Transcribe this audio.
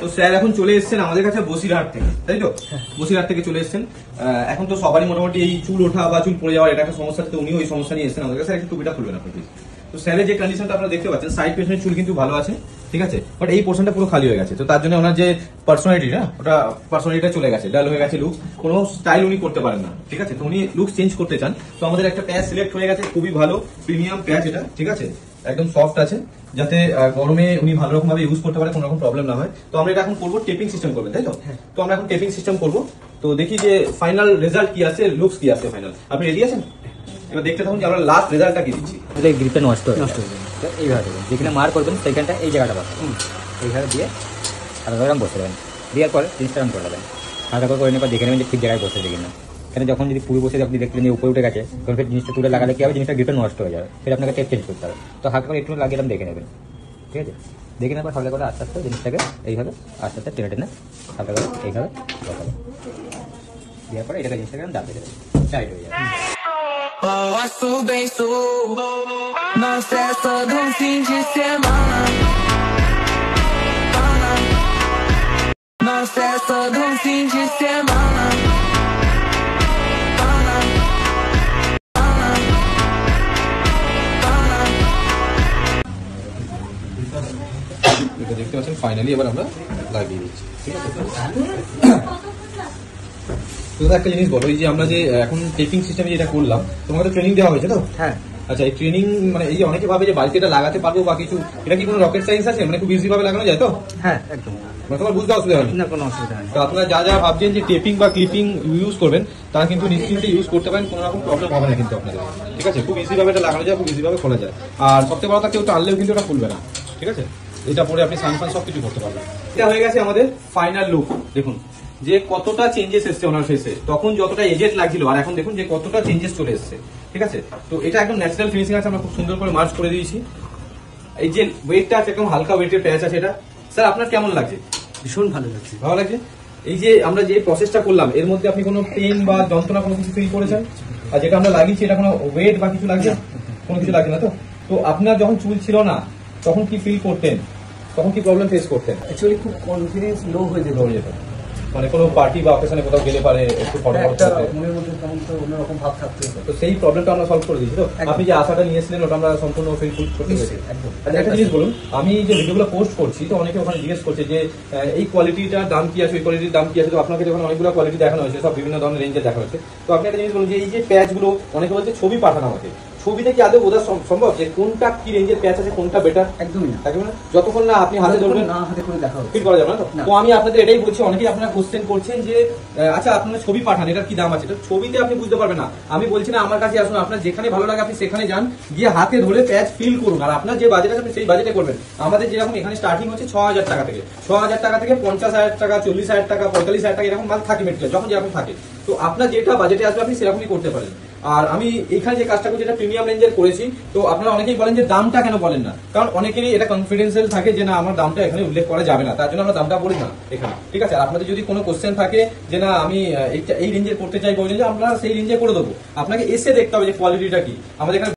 তো স্যার এখন চলে এসেছেন আমাদের কাছে বসিরহাট থেকে, তাই তো? বসিরহাট থেকে চলে এসেছেন। এখন তো সবারই মোটামুটি এই চুল ওঠা বা চুল পড়ে যাওয়ার এটা একটা সমস্যা, তো উনিও ওই সমস্যা নিয়ে এসেছেন আমাদের কাছে। একটু টুপিটা খুলবেন আপনি প্লিজ। তো স্যারের যে কন্ডিশনটা আপনারা দেখতে পাচ্ছেন, সাইড পেছনের চুল কিন্তু ভালো আছে, ঠিক আছে, বাট এই পোর্শনটা পুরো খালি হয়ে গেছে। তো তার জন্য ওনার যে পার্সোনালিটি না, ওটা পার্সোনালিটিটা চলে গেছে, ডাল হয়ে গেছে লুক, কোনো স্টাইল উনি করতে পারেন না, ঠিক আছে। তো উনি লুক চেঞ্জ করতে চান। তো আমাদের একটা প্যাচ সিলেক্ট হয়ে গেছে, খুবই ভালো প্রিমিয়াম প্যাচ এটা, ঠিক আছে, একদম সফট আছে, যাতে গরমে উনি ভালো রকম ভাবে ইউজ করতে পারে, কোনো রকম প্রবলেম না হয়। তো আমরা এটা এখন করবো টেপিং সিস্টেম করবেন, তাই তো? তো আমরা এখন টেপিং সিস্টেম করবো। তো দেখি যে ফাইনাল রেজাল্ট কি আছে, লুকস কি আছে ফাইনাল। আপনি রেডি আছেন? এবার দেখতে থাকুন যে আমরা লাস্ট রেজাল্টটা কি দিচ্ছি। গ্রিপটা নষ্ট হয়ে যাবে, এইভাবে দেবেন, যেখানে মার করবেন সেইখানটা এই জায়গাটা বসাবেন, এইভাবে দিয়ে হালকা করে বসে দেবেন। দেওয়ার পরে জিনিসটা করে দেবেন, হালকা করে নেওয়ার পর দেখে নেবেন যে ঠিক জায়গায় বসে দেখে না। কেন যখন যদি পুরো বসে আপনি দেখলেন যে উপরে উঠে গেছে, তখন ফের জিনিসটা তুলে লাগালে কি হবে, জিনিসটা গ্রিপটা নষ্ট হয়ে যাবে, ফের আপনাকে টেপ চেঞ্জ করতে হবে। তো হালকা করে একটু লাগিয়ে দেখে নেবেন, ঠিক আছে। দেখে নেওয়ার পর হালকা করে আস্তে আস্তে জিনিসটাকে এইভাবে আস্তে আস্তে টেনে টেনে হালকা করে এইভাবে বসাবেন। দেওয়ার পরে এটাকে জিনিসটাকে দাঁড়িয়ে দেবেন, টাইট হয়ে যাবে। Não cessa do fim de semana. Não cessa do fim de semana. দেখতে পাচ্ছেন ফাইনালি এবার আমরা লাগিয়ে দিচ্ছি, ঠিক আছে। তো একটা জিনিস বলো, এই যে আমরা যে এখন টেপিং সিস্টেমে যেটা করলাম, তোমাকে তো ট্রেনিং দেওয়া হয়েছে তো? হ্যাঁ। আচ্ছা, এই ট্রেনিং মানে এই যে অনেকে ভাবে যে বাড়িতে এটা লাগাতে পারবো বা কিছু, এটা কি কোনো রকেট সায়েন্স আছে? মানে খুব ইজি ভাবে লাগানো যায় তো? হ্যাঁ একদম, তোমার বুঝতে অসুবিধা হয়নি? না কোনো অসুবিধা নেই। তো আপনারা যা যা ভাবছেন যে টেপিং বা ক্লিপিং ইউজ করবেন, তারা কিন্তু নিশ্চিন্তে ইউজ করতে পারেন, কোনো রকম প্রবলেম হবে না কিন্তু আপনাদের, ঠিক আছে। খুব ইজি ভাবে এটা লাগানো যায়, খুব ইজি ভাবে খোলা যায়। আর সবথেকে বড় কথা, কেউ টানলেও কিন্তু এটা খুলবে না, ঠিক আছে। এটা পরে আপনি সানফান সবকিছু করতে পারবেন। এটা হয়ে গেছে আমাদের ফাইনাল লুক। দেখুন যে কতটা চেঞ্জেস এসছে ওনার ফেসে, তখন যতটা এজেড লাগছিল আর এখন দেখুন যে কতটা চেঞ্জেস চলে এসছে, ঠিক আছে। তো এটা একদম ন্যাচারাল ফিনিশিং আছে, আমরা খুব সুন্দর করে মার্চ করে দিয়েছি। এই যে ওয়েটটা আছে, একদম হালকা ওয়েটের প্যাচ আছে এটা। স্যার আপনার কেমন লাগছে? ভীষণ ভালো লাগছে। ভালো লাগছে। এই যে আমরা যে প্রসেসটা করলাম, এর মধ্যে আপনি কোনো পেইন বা যন্ত্রণা কোনো কিছু ফিল করেছেন? আর যেটা আমরা লাগিয়েছি এটা কোনো ওয়েট বা কিছু লাগছে? কোনো কিছু লাগছে না তো? তো আপনার যখন চুল ছিল না, তখন কি ফিল করতেন? তখন কি প্রবলেম ফেস করতেন? অ্যাকচুয়ালি খুব কনফিডেন্স লো হয়ে যেত, মানে কোনো পার্টি বা অকেশনে কোথাও গেলে পারে একটু মনের মধ্যে তখন তো অন্যরকম ভাব থাকতে হতো। তো সেই প্রবলেমটা আমরা সলভ করে দিয়েছি। তো আপনি যে আশাটা নিয়েছিলেন ওটা আমরা সম্পূর্ণ ফিল করতে পেরেছি একদম। একটা জিনিস বলুন, আমি যে ভিডিওগুলো পোস্ট করছি, তো অনেকে ওখানে জিজ্ঞেস করছে যে এই কোয়ালিটিটার দাম কি আছে, ওই কোয়ালিটির দাম কি আছে। তো আপনাকে যখন অনেকগুলো কোয়ালিটি দেখানো হয়েছে, সব বিভিন্ন ধরনের রেঞ্জে দেখা হয়েছে। তো আপনি একটা জিনিস বলুন যে এই যে প্যাচগুলো, অনেকে বলছে ছবি পাঠানো আমাকে, ছবিতে কি আদৌ বোঝা সম্ভব যে কোনটা কি রেঞ্জের প্যাচ আছে, কোনটা বেটার? একদমই না, একদমই না। যতক্ষণ না আপনি হাতে ধরবেন, না হাতে করে দেখা ফিল করা যাবে না। তো আমি আপনাদের এটাই বলছি, অনেকেই আপনারা কোশ্চেন করছেন যে আচ্ছা আপনারা ছবি পাঠান, এটার কি দাম আছে? তো ছবিতে আপনি বুঝতে পারবেন না। আমি বলছি না আমার কাছে আসুন, আপনার যেখানে ভালো লাগে আপনি সেখানে যান, গিয়ে হাতে ধরে প্যাচ ফিল করুন। আর আপনার যে বাজেট আছে আপনি সেই বাজেটে করবেন। আমাদের যেরকম এখানে স্টার্টিং হচ্ছে 6,000 টাকা থেকে, 6,000 টাকা থেকে 50,000 টাকা, 40,000 টাকা, 45,000 টাকা, এরকম মাল থাকে মেটেরিয়াল, যখন যেরকম থাকে। তো আপনার যেটা বাজেটে আসবে আপনি সেরকমই করতে পারেন। আর আমি এখানে যে কাজটা করছি এটা প্রিমিয়াম রেঞ্জের করেছি। তো আপনারা অনেকেই বলেন যে দামটা কেন বলেন না, কারণ অনেকেরই এটা কনফিডেন্সিয়াল থাকে যে না আমার দামটা এখানে উল্লেখ করা যাবে না, তার জন্য আমরা দামটা বলি না এখানে, ঠিক আছে। আর আপনাদের যদি কোনো কোশ্চেন থাকে যে না আমি এই রেঞ্জের করতে চাই, ওই রেঞ্জে আমরা সেই রেঞ্জে করে দেবো। আপনাকে এসে দেখতে হবে যে কোয়ালিটিটা কি। আমাদের এখানে